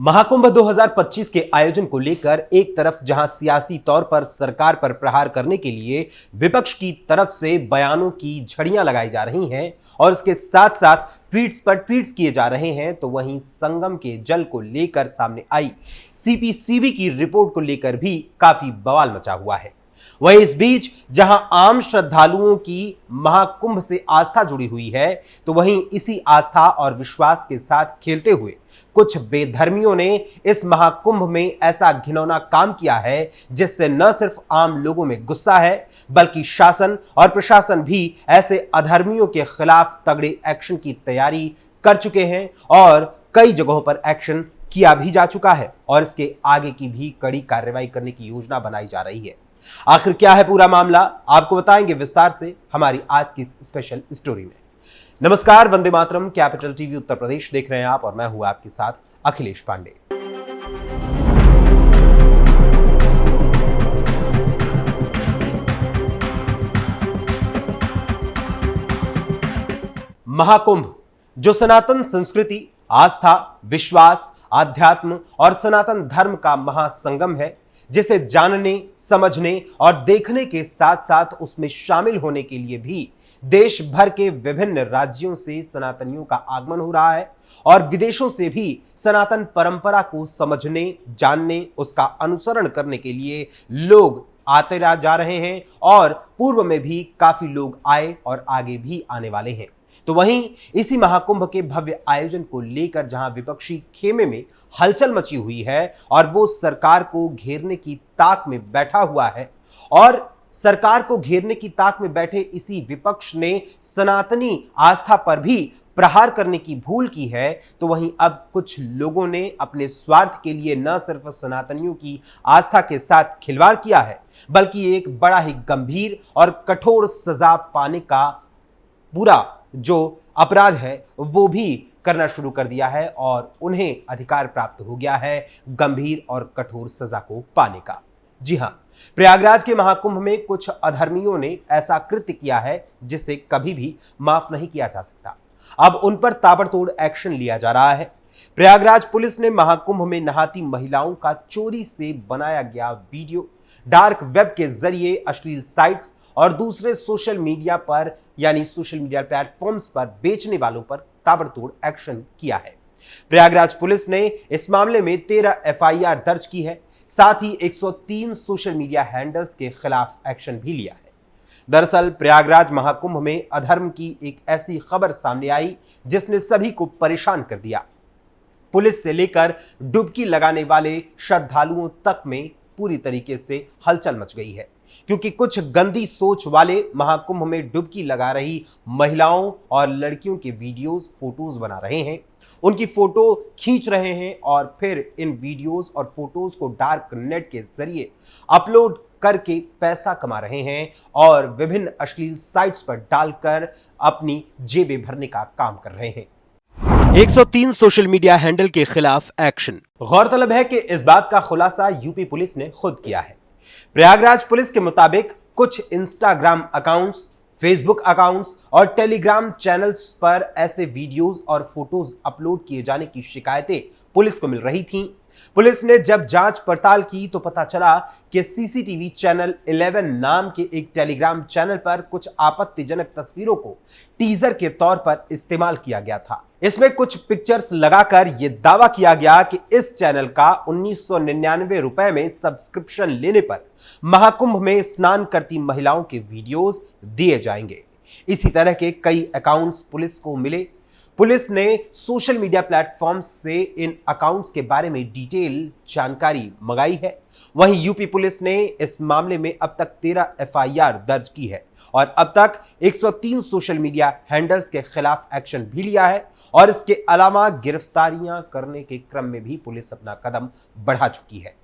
महाकुंभ 2025 के आयोजन को लेकर एक तरफ जहां सियासी तौर पर सरकार पर प्रहार करने के लिए विपक्ष की तरफ से बयानों की झड़ियां लगाई जा रही हैं और इसके साथ साथ ट्वीट्स पर ट्वीट्स किए जा रहे हैं, तो वहीं संगम के जल को लेकर सामने आई सीपीसीबी की रिपोर्ट को लेकर भी काफी बवाल मचा हुआ है। वहीं इस बीच जहां आम श्रद्धालुओं की महाकुंभ से आस्था जुड़ी हुई है, तो वहीं इसी आस्था और विश्वास के साथ खेलते हुए कुछ बेधर्मियों ने इस महाकुंभ में ऐसा घिनौना काम किया है जिससे न सिर्फ आम लोगों में गुस्सा है, बल्कि शासन और प्रशासन भी ऐसे अधर्मियों के खिलाफ तगड़े एक्शन की तैयारी कर चुके हैं और कई जगहों पर एक्शन किया भी जा चुका है और इसके आगे की भी कड़ी कार्रवाई करने की योजना बनाई जा रही है। आखिर क्या है पूरा मामला, आपको बताएंगे विस्तार से हमारी आज की स्पेशल स्टोरी में। नमस्कार, वंदे मातरम, कैपिटल टीवी उत्तर प्रदेश देख रहे हैं आप और मैं हूं आपके साथ अखिलेश पांडे। महाकुंभ जो सनातन संस्कृति, आस्था, विश्वास, आध्यात्म और सनातन धर्म का महासंगम है, जिसे जानने, समझने और देखने के साथ साथ उसमें शामिल होने के लिए भी देश भर के विभिन्न राज्यों से सनातनियों का आगमन हो रहा है और विदेशों से भी सनातन परंपरा को समझने, जानने, उसका अनुसरण करने के लिए लोग आते जा रहे हैं और पूर्व में भी काफी लोग आए और आगे भी आने वाले हैं। तो वहीं इसी महाकुंभ के भव्य आयोजन को लेकर जहां विपक्षी खेमे में हलचल मची हुई है और वो सरकार को घेरने की ताक में बैठा हुआ है और सरकार को घेरने की ताक में बैठे इसी विपक्ष ने सनातनी आस्था पर भी प्रहार करने की भूल की है, तो वहीं अब कुछ लोगों ने अपने स्वार्थ के लिए न सिर्फ सनातनियों की आस्था के साथ खिलवाड़ किया है, बल्कि एक बड़ा ही गंभीर और कठोर सजा पाने का पूरा जो अपराध है वो भी करना शुरू कर दिया है और उन्हें अधिकार प्राप्त हो गया है गंभीर और कठोर सजा को पाने का। जी हां, प्रयागराज के महाकुंभ में कुछ अधर्मियों ने ऐसा कृत्य किया है जिसे कभी भी माफ नहीं किया जा सकता। अब उन पर ताबड़तोड़ एक्शन लिया जा रहा है। प्रयागराज पुलिस ने महाकुंभ में नहाती महिलाओं का चोरी से बनाया गया वीडियो डार्क वेब के जरिए अश्लील साइट्स और दूसरे सोशल मीडिया पर यानी सोशल मीडिया प्लेटफॉर्म्स पर बेचने वालों पर ताबड़तोड़ एक्शन किया है। प्रयागराज पुलिस ने इस मामले में 13 एफआईआर दर्ज की है, साथ ही 103 सोशल मीडिया हैंडल्स के खिलाफ एक्शन भी लिया है। दरअसल प्रयागराज महाकुंभ में अधर्म की एक ऐसी खबर सामने आई जिसने सभी को परेशान कर दिया। पुलिस से लेकर डुबकी लगाने वाले श्रद्धालुओं तक में पूरी तरीके से हलचल मच गई है, क्योंकि कुछ गंदी सोच वाले महाकुंभ में डुबकी लगा रही महिलाओं और लड़कियों के वीडियोस, फोटोज बना रहे हैं, उनकी फोटो खींच रहे हैं और फिर इन वीडियोस और फोटोज को डार्क नेट के जरिए अपलोड करके पैसा कमा रहे हैं और विभिन्न अश्लील साइट्स पर डालकर अपनी जेबें भरने का काम कर रहे हैं। 103 सोशल मीडिया हैंडल के खिलाफ एक्शन। गौरतलब है कि इस बात का खुलासा यूपी पुलिस ने खुद किया है। प्रयागराज पुलिस के मुताबिक कुछ इंस्टाग्राम अकाउंट्स, फेसबुक अकाउंट्स और टेलीग्राम चैनल्स पर ऐसे वीडियोस और फोटोज अपलोड किए जाने की शिकायतें पुलिस को मिल रही थीं। पुलिस ने जब जांच पड़ताल की तो पता चला कि सीसीटीवी चैनल 11 नाम के एक टेलीग्राम चैनल पर कुछ आपत्तिजनक तस्वीरों को टीजर के तौर पर इस्तेमाल किया गया था। इसमें कुछ पिक्चर्स लगाकर यह दावा किया गया कि इस चैनल का 1999 रुपए में सब्सक्रिप्शन लेने पर महाकुंभ में स्नान करती महिलाओं के वीडियोस दिए जाएंगे। इसी तरह के कई अकाउंट्स पुलिस को मिले। पुलिस ने सोशल मीडिया प्लेटफॉर्म्स से इन अकाउंट्स के बारे में डिटेल जानकारी मंगाई है। वहीं यूपी पुलिस ने इस मामले में अब तक 13 एफआईआर दर्ज की है और अब तक 103 सोशल मीडिया हैंडल्स के खिलाफ एक्शन भी लिया है और इसके अलावा गिरफ्तारियां करने के क्रम में भी पुलिस अपना कदम बढ़ा चुकी है।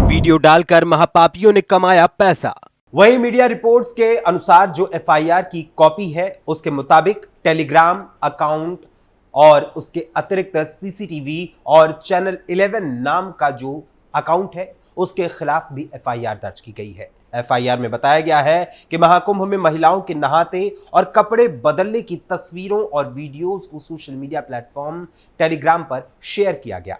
वीडियो डालकर महापापियों ने कमाया पैसा। वहीं मीडिया रिपोर्ट्स के अनुसार जो एफआईआर की कॉपी है उसके मुताबिक टेलीग्राम अकाउंट और उसके अतिरिक्त सीसीटीवी और चैनल 11 नाम का जो अकाउंट है उसके खिलाफ भी एफआईआर दर्ज की गई है। एफआईआर में बताया गया है कि महाकुंभ में महिलाओं के नहाते और कपड़े बदलने की तस्वीरों और वीडियोस को सोशल मीडिया प्लेटफॉर्म टेलीग्राम पर शेयर किया गया।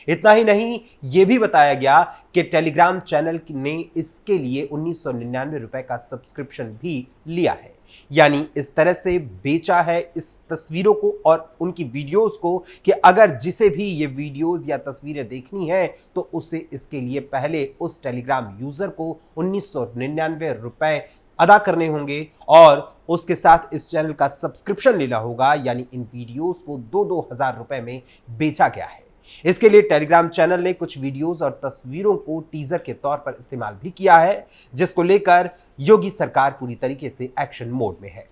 इतना ही नहीं, यह भी बताया गया कि टेलीग्राम चैनल ने इसके लिए 1999 रुपए का सब्सक्रिप्शन भी लिया है। यानी इस तरह से बेचा है इस तस्वीरों को और उनकी वीडियोस को कि अगर जिसे भी ये वीडियोस या तस्वीरें देखनी है तो उसे इसके लिए पहले उस टेलीग्राम यूजर को 1999 रुपए अदा करने होंगे और उसके साथ इस चैनल का सब्सक्रिप्शन लेना होगा। यानी इन वीडियोस को 2-2 हजार रुपए में बेचा गया है। इसके लिए टेलीग्राम चैनल ने कुछ वीडियोस और तस्वीरों को टीजर के तौर पर इस्तेमाल भी किया है, जिसको लेकर योगी सरकार पूरी तरीके से एक्शन मोड में है।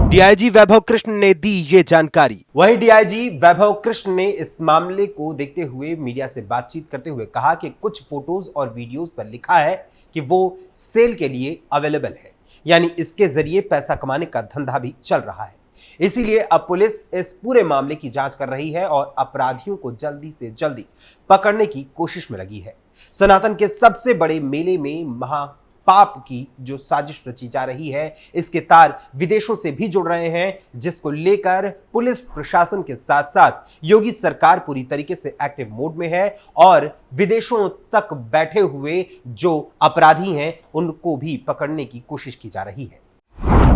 डीआईजी वैभव कृष्ण ने दी ये जानकारी। वहीं डीआईजी वैभव कृष्ण ने इस मामले को देखते हुए मीडिया से बातचीत करते हुए कहा कि कुछ फोटोज और वीडियोस पर लिखा है कि वो सेल के लिए अवेलेबल है, यानी इसके जरिए पैसा कमाने का धंधा भी चल रहा है। इसीलिए अब पुलिस इस पूरे मामले की जांच कर रही है और अपराधियों को जल्दी से जल्दी पकड़ने की कोशिश में लगी है। सनातन के सबसे बड़े मेले में महापाप की जो साजिश रची जा रही है, इसके तार विदेशों से भी जुड़ रहे हैं, जिसको लेकर पुलिस प्रशासन के साथ साथ योगी सरकार पूरी तरीके से एक्टिव मोड में है और विदेशों तक बैठे हुए जो अपराधी हैं उनको भी पकड़ने की कोशिश की जा रही है।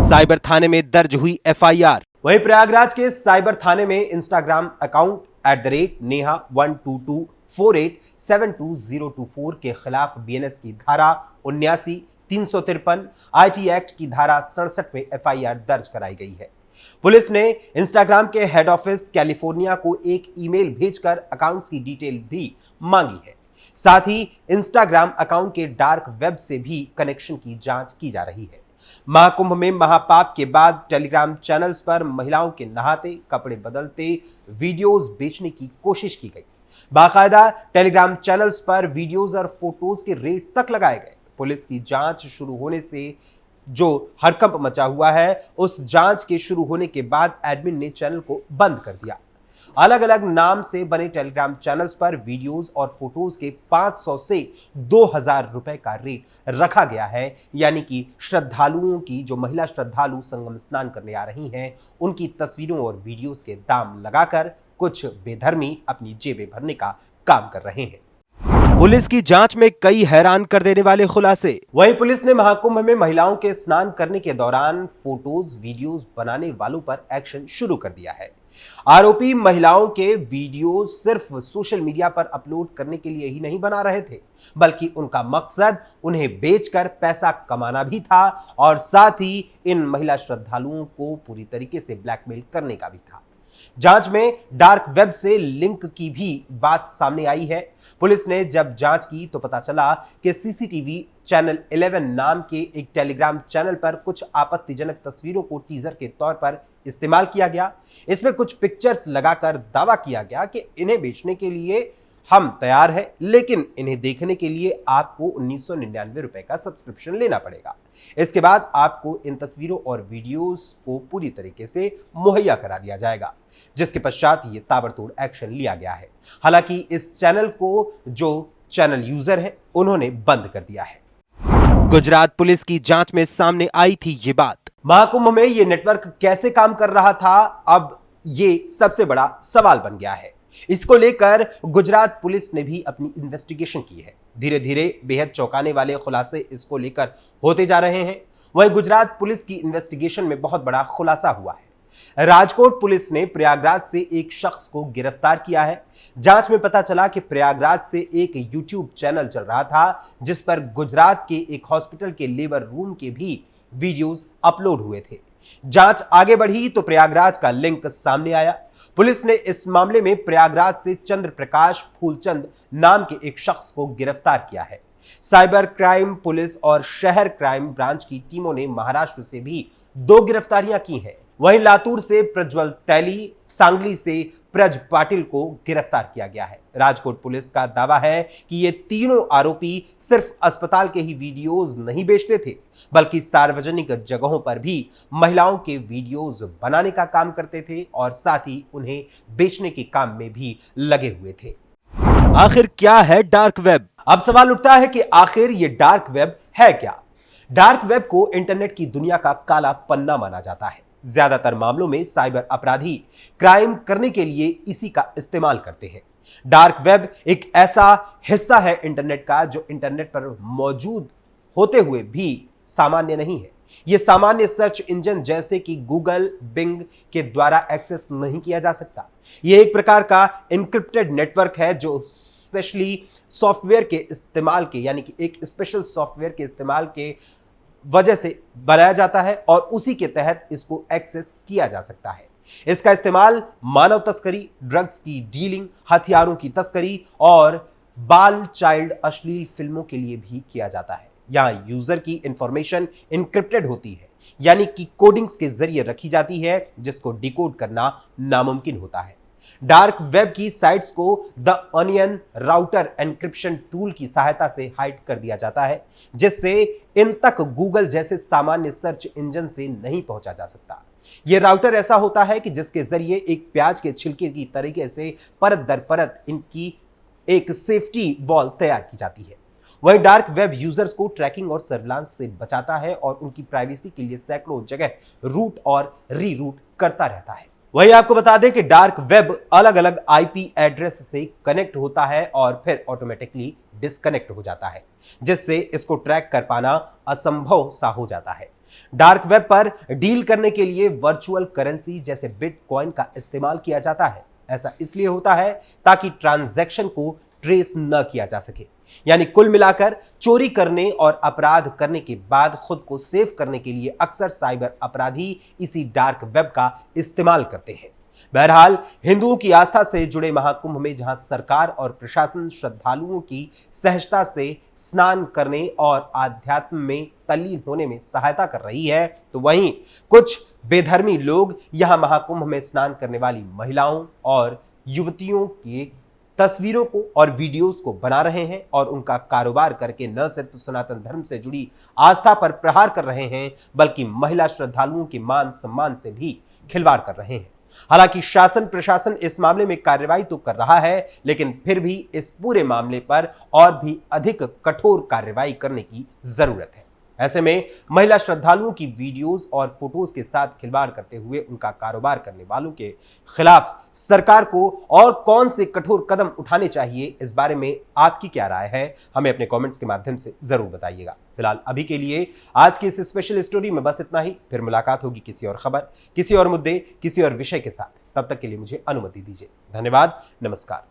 साइबर थाने में दर्ज हुई एफआईआर। वहीं प्रयागराज के साइबर थाने में इंस्टाग्राम अकाउंट @neha1224872024 के खिलाफ बीएनएस की धारा 79, 353, आईटी एक्ट की धारा 67 में एफआईआर दर्ज कराई गई है। पुलिस ने इंस्टाग्राम के हेड ऑफिस कैलिफोर्निया को एक ईमेल भेजकर अकाउंट्स की डिटेल भी मांगी है। साथ ही इंस्टाग्राम अकाउंट के डार्क वेब से भी कनेक्शन की जांच की जा रही है। महाकुंभ में महापाप के बाद टेलीग्राम चैनल्स पर महिलाओं के नहाते, कपड़े बदलते वीडियोस बेचने की कोशिश की गई। बाकायदा टेलीग्राम चैनल्स पर वीडियोस और फोटोज के रेट तक लगाए गए। पुलिस की जांच शुरू होने से जो हड़कंप मचा हुआ है, उस जांच के शुरू होने के बाद एडमिन ने चैनल को बंद कर दिया। अलग अलग नाम से बने टेलीग्राम चैनल्स पर वीडियोस और फोटोज के 500 से 2000 रुपए का रेट रखा गया है। यानी कि श्रद्धालुओं की जो महिला श्रद्धालु संगम स्नान करने आ रही हैं, उनकी तस्वीरों और वीडियोस के दाम लगाकर कुछ बेधर्मी अपनी जेबें भरने का काम कर रहे हैं। पुलिस की जांच में कई हैरान कर देने वाले खुलासे। वहीं पुलिस ने महाकुंभ में महिलाओं के स्नान करने के दौरान फोटोज वीडियोस बनाने वालों पर एक्शन शुरू कर दिया है। आरोपी महिलाओं के वीडियो सिर्फ सोशल मीडिया पर अपलोड करने के लिए ही नहीं बना रहे थे, बल्कि उनका मकसद उन्हें बेचकर पैसा कमाना भी था और साथ ही इन महिला श्रद्धालुओं को पूरी तरीके से ब्लैकमेल करने का भी था। जांच में डार्क वेब से लिंक की भी बात सामने आई है। पुलिस ने जब जांच की तो पता चला कि सीसीटीवी चैनल 11 नाम के एक टेलीग्राम चैनल पर कुछ आपत्तिजनक तस्वीरों को टीजर के तौर पर इस्तेमाल किया गया। इसमें कुछ पिक्चर्स लगाकर दावा किया गया कि इन्हें बेचने के लिए हम तैयार हैं, लेकिन इन्हें देखने के लिए आपको 1999 रुपए का सब्सक्रिप्शन लेना पड़ेगा। इसके बाद आपको इन तस्वीरों और वीडियोस को पूरी तरीके से मुहैया करा दिया जाएगा, जिसके पश्चात ये ताबड़तोड़ एक्शन लिया गया है। हालांकि इस चैनल को जो चैनल यूजर है उन्होंने बंद कर दिया है। गुजरात पुलिस की जांच में सामने आई थी ये बात। महाकुंभ में ये नेटवर्क कैसे काम कर रहा था, अब ये सबसे बड़ा सवाल बन गया है। इसको लेकर गुजरात पुलिस ने भी अपनी इन्वेस्टिगेशन की है। धीरे धीरे बेहद चौंकाने वाले खुलासे इसको लेकर होते जा रहे हैं। वहीं गुजरात पुलिस की इन्वेस्टिगेशन में बहुत बड़ा खुलासा हुआ है। राजकोट पुलिस ने प्रयागराज से एक शख्स को गिरफ्तार किया है। जांच में पता चला कि प्रयागराज से एक यूट्यूब चैनल चल रहा था, जिस पर गुजरात के एक हॉस्पिटल के लेबर रूम के भी वीडियोस अपलोड हुए थे। जांच आगे बढ़ी तो प्रयागराज का लिंक सामने आया। पुलिस ने इस मामले में प्रयागराज से चंद्र प्रकाश फूलचंद नाम के एक शख्स को गिरफ्तार किया है। साइबर क्राइम पुलिस और शहर क्राइम ब्रांच की टीमों ने महाराष्ट्र से भी 2 गिरफ्तारियां की हैं। वहीं लातूर से प्रज्वल तैली, सांगली से प्रज पाटिल को गिरफ्तार किया गया है। राजकोट पुलिस का दावा है कि ये तीनों आरोपी सिर्फ अस्पताल के ही वीडियोस नहीं बेचते थे, बल्कि सार्वजनिक जगहों पर भी महिलाओं के वीडियोस बनाने का काम करते थे और साथ ही उन्हें बेचने के काम में भी लगे हुए थे। आखिर क्या है डार्क वेब? अब सवाल उठता है कि आखिर ये डार्क वेब है क्या? डार्क वेब को इंटरनेट की दुनिया का काला पन्ना माना जाता है। ज्यादातर मामलों में साइबर अपराधी क्राइम करने के लिए इसी का इस्तेमाल करते हैं। डार्क वेब एक ऐसा हिस्सा है इंटरनेट का जो इंटरनेट पर मौजूद होते हुए भी सामान्य नहीं है। यह सामान्य सर्च इंजन जैसे कि गूगल, बिंग के द्वारा एक्सेस नहीं किया जा सकता। यह एक प्रकार का इनक्रिप्टेड नेटवर्क है जो स्पेशली सॉफ्टवेयर के इस्तेमाल के यानी कि एक स्पेशल सॉफ्टवेयर के इस्तेमाल के वजह से बनाया जाता है और उसी के तहत इसको एक्सेस किया जा सकता है। इसका इस्तेमाल मानव तस्करी, ड्रग्स की डीलिंग, हथियारों की तस्करी और बाल चाइल्ड अश्लील फिल्मों के लिए भी किया जाता है। यहां यूजर की इंफॉर्मेशन इनक्रिप्टेड होती है यानी कि कोडिंग्स के जरिए रखी जाती है जिसको डिकोड करना नामुमकिन होता है। डार्क वेब की साइट्स को the onion router encryption tool की सहायता से हाइड कर दिया जाता है जिससे इन तक गूगल जैसे सामान्य सर्च इंजन से नहीं पहुंचा जा सकता। यह राउटर ऐसा होता है कि जिसके जरिए एक प्याज के छिलके की तरीके से परत दर परत इनकी एक सेफ्टी वॉल तैयार की जाती है। वहीं डार्क वेब यूजर्स को ट्रैकिंग और सर्विलांस से बचाता है और उनकी प्राइवेसी के लिए सैकड़ों जगह रूट और रीरूट करता रहता है। वहीं आपको बता दें कि डार्क वेब अलग अलग आईपी एड्रेस से कनेक्ट होता है और फिर ऑटोमेटिकली डिस्कनेक्ट हो जाता है जिससे इसको ट्रैक कर पाना असंभव सा हो जाता है। डार्क वेब पर डील करने के लिए वर्चुअल करेंसी जैसे बिटकॉइन का इस्तेमाल किया जाता है। ऐसा इसलिए होता है ताकि ट्रांजैक्शन को ट्रेस न किया जा सके। यानी कुल मिलाकर चोरी करने और अपराध करने के बाद खुद को सेव करने के लिए अक्सर साइबर अपराधी इसी डार्क वेब का इस्तेमाल करते हैं। बहरहाल हिंदुओं की आस्था से जुड़े महाकुंभ में जहां सरकार और प्रशासन श्रद्धालुओं की सहजता से स्नान करने और आध्यात्म में तल्लीन होने में सहायता कर रही है, तो वहीं कुछ बेधर्मी लोग यहां महाकुंभ में स्नान करने वाली महिलाओं और युवतियों के तस्वीरों को और वीडियोस को बना रहे हैं और उनका कारोबार करके न सिर्फ सनातन धर्म से जुड़ी आस्था पर प्रहार कर रहे हैं बल्कि महिला श्रद्धालुओं के मान सम्मान से भी खिलवाड़ कर रहे हैं। हालांकि शासन प्रशासन इस मामले में कार्रवाई तो कर रहा है लेकिन फिर भी इस पूरे मामले पर और भी अधिक कठोर कार्रवाई करने की जरूरत है। ऐसे में महिला श्रद्धालुओं की वीडियोस और फोटोज के साथ खिलवाड़ करते हुए उनका कारोबार करने वालों के खिलाफ सरकार को और कौन से कठोर कदम उठाने चाहिए, इस बारे में आपकी क्या राय है हमें अपने कमेंट्स के माध्यम से जरूर बताइएगा। फिलहाल अभी के लिए आज की इस स्पेशल स्टोरी में बस इतना ही। फिर मुलाकात होगी किसी और खबर, किसी और मुद्दे, किसी और विषय के साथ। तब तक के लिए मुझे अनुमति दीजिए। धन्यवाद। नमस्कार।